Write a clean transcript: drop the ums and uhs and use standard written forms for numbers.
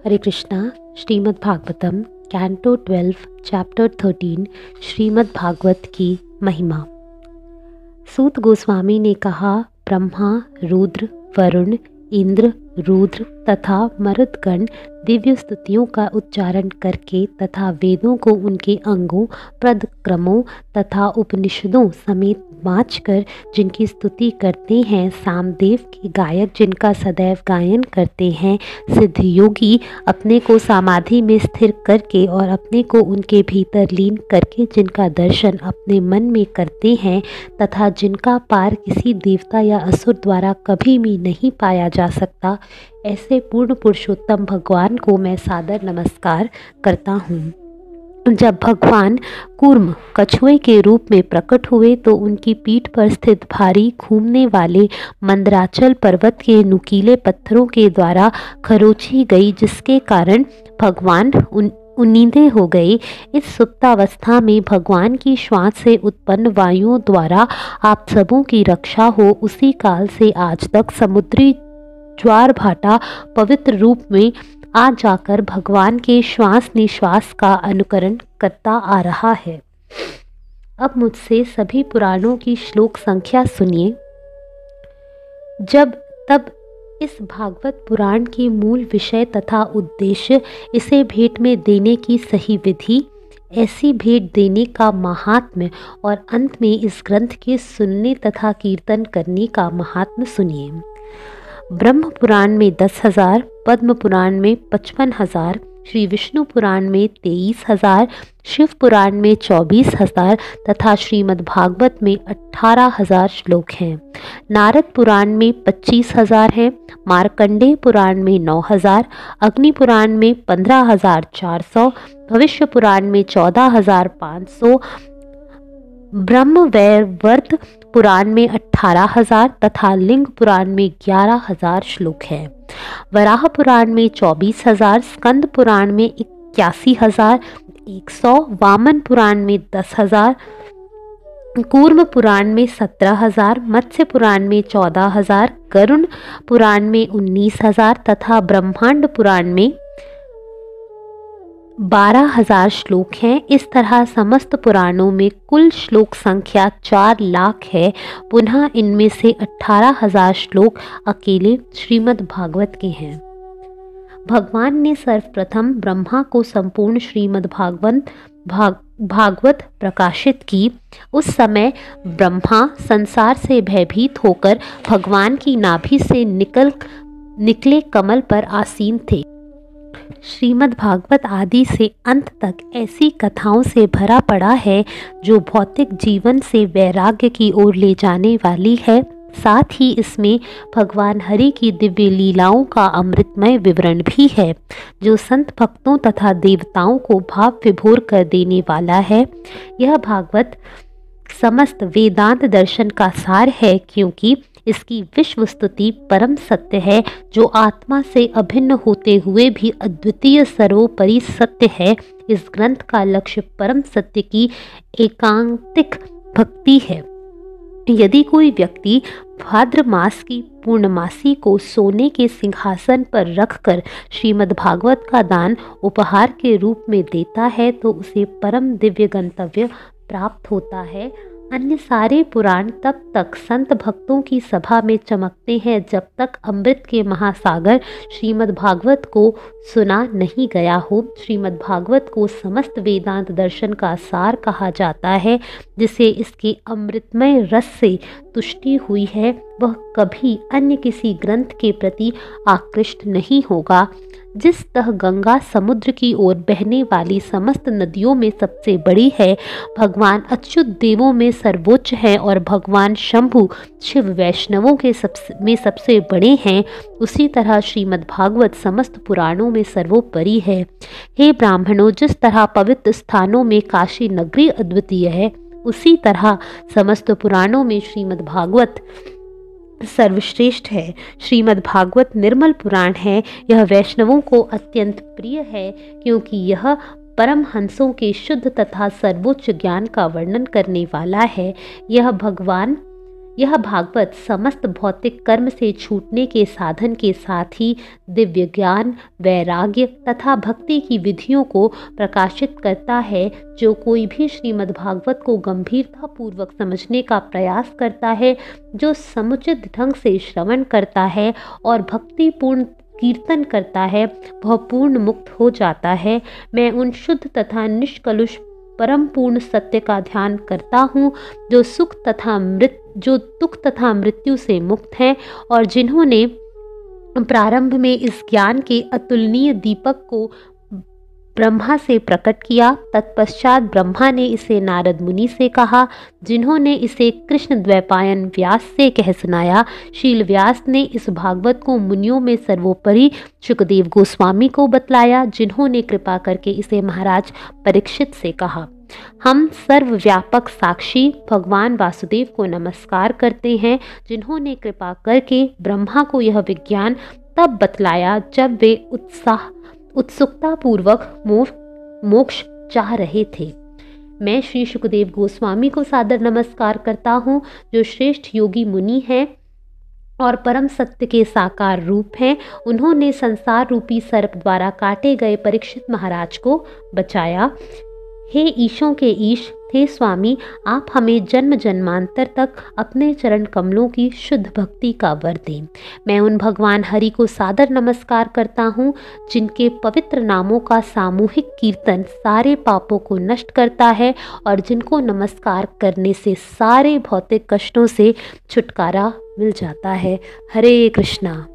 हरे Krishna. Shrimad Bhagavatam canto 12 chapter 13 Shrimad Bhagavat की महिमा। सूत गोस्वामी ने कहा, ब्रह्मा, रुद्र, वरुण, इंद्र, रुद्र तथा मरुदगण दिव्य स्तुतियों का उच्चारण करके तथा वेदों को उनके अंगों, पदक्रमों तथा उपनिषदों समेत बाँचकर जिनकी स्तुति करते हैं, सामदेव के गायक जिनका सदैव गायन करते हैं, सिद्ध योगी अपने को समाधि में स्थिर करके और अपने को उनके भीतर लीन करके जिनका दर्शन अपने मन में करते हैं तथा जिनका पार किसी देवता या असुर द्वारा कभी भी नहीं पाया जा सकता, ऐसे पूर्ण पुरुषोत्तम भगवान को मैं सादर नमस्कार करता हूँ। जब भगवान कूर्म कछुए के रूप में प्रकट हुए तो उनकी पीठ पर स्थित भारी घूमने वाले मंदराचल पर्वत के नुकीले पत्थरों के द्वारा खरोंची गई, जिसके कारण भगवान उन्नीदे हो गए। इस सुप्तावस्था में भगवान की श्वास से उत्पन्न वायुओं द्वारा आप सबों की रक्षा हो, उसी काल से आज तक समुद्री ज्वार भाटा पवित्र रूप में आ जाकर भगवान के श्वास निश्वास का अनुकरण करता आ रहा है। अब मुझसे सभी पुराणों की श्लोक संख्या सुनिए। जब तब इस भागवत पुराण के मूल विषय तथा उद्देश्य, इसे भेंट में देने की सही विधि, ऐसी भेंट देने का महात्म्य और अंत में इस ग्रंथ के सुनने तथा कीर्तन करने का महात्म्य सुनिए। ब्रह्म पुराण में 10,000, पद्म पुराण में 55,000, श्री विष्णु पुराण में 23,000, शिव पुराण में 24,000 तथा श्रीमद् भागवत में 18,000 श्लोक हैं। नारद पुराण में 25,000 हैं, मार्कंडेय पुराण में 9,000, अग्नि पुराण में 15,400, भविष्य पुराण में 14,500, ब्रह्मवैवर्त पुराण में 18,000 तथा लिंग पुराण में 11,000 श्लोक हैं। वराह पुराण में 24,000, स्कंद पुराण में 81,100, वामन पुराण में 10,000, कूर्म पुराण में 17,000, मत्स्य पुराण में 14,000, गरुण पुराण में 19,000 तथा ब्रह्मांड पुराण में 12,000 श्लोक हैं। इस तरह समस्त पुराणों में कुल श्लोक संख्या 4 लाख है। पुनः इनमें से 18,000 श्लोक अकेले श्रीमद् भागवत के हैं। भगवान ने सर्वप्रथम ब्रह्मा को संपूर्ण श्रीमद् भागवत प्रकाशित की। उस समय ब्रह्मा संसार से भयभीत होकर भगवान की नाभि से निकले कमल पर आसीन थे। श्रीमद् भागवत आदि से अंत तक ऐसी कथाओं से भरा पड़ा है जो भौतिक जीवन से वैराग्य की ओर ले जाने वाली है। साथ ही इसमें भगवान हरि की दिव्य लीलाओं का अमृतमय विवरण भी है, जो संत भक्तों तथा देवताओं को भाव विभोर कर देने वाला है। यह भागवत समस्त वेदांत दर्शन का सार है, क्योंकि इसकी विश्व स्तुति परम सत्य है, जो आत्मा से अभिन्न होते हुए भी अद्वितीय सर्वोपरि सत्य है। इस ग्रंथ का लक्ष्य परम सत्य की एकांतिक भक्ति है। यदि कोई व्यक्ति भाद्र मास की पूर्णमासी को सोने के सिंहासन पर रखकर श्रीमद् भागवत का दान उपहार के रूप में देता है तो उसे परम दिव्य गंतव्य प्राप्त होता है। अन्य सारे पुराण तब तक संत भक्तों की सभा में चमकते हैं जब तक अमृत के महासागर श्रीमद् भागवत को सुना नहीं गया हो। श्रीमद् भागवत को समस्त वेदांत दर्शन का सार कहा जाता है। जिसे इसके अमृतमय रस से तुष्टि हुई है, वह कभी अन्य किसी ग्रंथ के प्रति आकृष्ट नहीं होगा। जिस तरह गंगा समुद्र की ओर बहने वाली समस्त नदियों में सबसे बड़ी है, भगवान अच्युत देवों में सर्वोच्च है और भगवान शंभु शिव वैष्णवों के सबसे बड़े हैं, उसी तरह श्रीमद् भागवत समस्त पुराणों में सर्वोपरि है। हे ब्राह्मणों, जिस तरह पवित्र स्थानों में काशी नगरी अद्वितीय है, उसी तरह समस्त पुराणों में श्रीमद् भागवत सर्वश्रेष्ठ है। श्रीमद् भागवत निर्मल पुराण है। यह वैष्णवों को अत्यंत प्रिय है, क्योंकि यह परमहंसों के शुद्ध तथा सर्वोच्च ज्ञान का वर्णन करने वाला है। यह भागवत समस्त भौतिक कर्म से छूटने के साधन के साथ ही दिव्य ज्ञान, वैराग्य तथा भक्ति की विधियों को प्रकाशित करता है। जो कोई भी श्रीमद् भागवत को गंभीरता पूर्वक समझने का प्रयास करता है, जो समुचित ढंग से श्रवण करता है और भक्तिपूर्ण कीर्तन करता है, वह पूर्ण मुक्त हो जाता है। मैं उन शुद्ध तथा निष्कलुष परम पूर्ण सत्य का ध्यान करता हूँ, जो दुख तथा मृत्यु से मुक्त हैं और जिन्होंने प्रारंभ में इस ज्ञान के अतुलनीय दीपक को ब्रह्मा से प्रकट किया। तत्पश्चात ब्रह्मा ने इसे नारद मुनि से कहा, जिन्होंने इसे कृष्ण द्वैपायन व्यास से कह सुनाया। शील व्यास ने इस भागवत को मुनियों में सर्वोपरि शुकदेव गोस्वामी को बतलाया, जिन्होंने कृपा करके इसे महाराज परीक्षित से कहा। हम सर्वव्यापक साक्षी भगवान वासुदेव को नमस्कार करते हैं, जिन्होंने कृपा करके ब्रह्मा को यह विज्ञान तब बतलाया जब वे उत्सुकता पूर्वक मोक्ष चाह रहे थे। मैं श्री शुकदेव गोस्वामी को सादर नमस्कार करता हूँ, जो श्रेष्ठ योगी मुनि हैं और परम सत्य के साकार रूप हैं। उन्होंने संसार रूपी सर्प द्वारा काटे गए परीक्षित महाराज को बचाया। हे ईशों के ईश, हे स्वामी, आप हमें जन्म जन्मांतर तक अपने चरण कमलों की शुद्ध भक्ति का वर दें। मैं उन भगवान हरि को सादर नमस्कार करता हूँ, जिनके पवित्र नामों का सामूहिक कीर्तन सारे पापों को नष्ट करता है और जिनको नमस्कार करने से सारे भौतिक कष्टों से छुटकारा मिल जाता है। हरे कृष्णा।